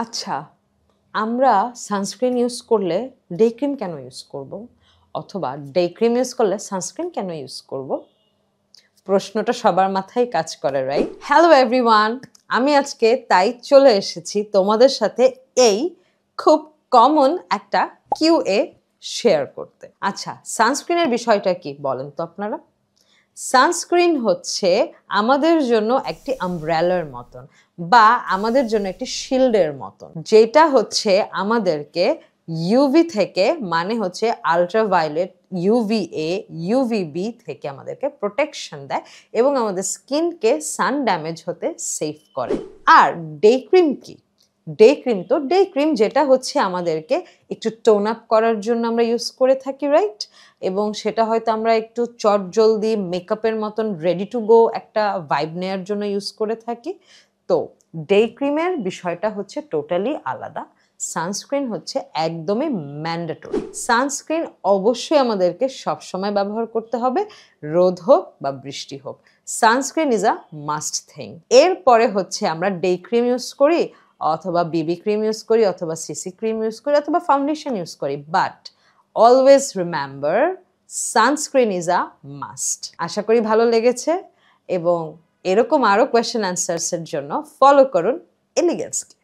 আচ্ছা, আমরা sunscreen use করলে ডে ক্রিম কেন ইউজ করব? অথবা ডে ক্রিম ইউজ করলে সানস্ক্রিন কেন ইউজ করব? প্রশ্নটা সবার মাথায় কাজ করে, রাইট? হ্যালো এভরিওয়ান, আমি আজকে তাই চলে এসেছি তোমাদের সাথে এই খুব কমন একটা কিউএ শেয়ার করতে। আচ্ছা, সানস্ক্রিনের বিষয়টা কি বলেন তো আপনারা? সানস্ক্রিন হচ্ছে আমাদের জন্য একটি আমব্রেলার মতন বা আমাদের জন্য একটি শিল্ডের মতন, যেটা হচ্ছে আমাদেরকে ইউভি থেকে মানে হচ্ছে আল্ট্রাভায়োলেট, ইউভিএ, ইউভিবি থেকে আমাদেরকে প্রোটেকশন দেয় এবং আমাদের স্কিনকে সান ড্যামেজ হতে সেভ করে। আর ডে ক্রিম কি? ডে ক্রিম যেটা হচ্ছে আমাদেরকে একটু টোন আপ করার জন্য আমরা ইউজ করে থাকি, রাইট? এবং সেটা হয়তো আমরা একটু চটজলদি মেকআপের মতন রেডি টু গো একটা ভাইব নেয়ার জন্য ইউজ করে থাকি। তো ডে ক্রিমের বিষয়টা হচ্ছে টোটালি আলাদা। সানস্ক্রিন হচ্ছে একদমই ম্যান্ডেটরি। সানস্ক্রিন অবশ্যই আমাদেরকে সবসময় ব্যবহার করতে হবে, রোদ হোক বা বৃষ্টি হোক। Sunscreen is a must thing. এরপরে হচ্ছে আমরা ডে ক্রিম ইউজ করি অথবা বিবি ক্রিম ইউজ করি অথবা সিসি ক্রিম ইউজ করি অথবা ফাউন্ডেশন ইউজ করি, but always remember sunscreen is a must. আশা করি ভালো লেগেছে এবং এরকম আরও কোয়েশ্চেন অ্যান্সার্সের জন্য ফলো করুন এলিগেন্সকে।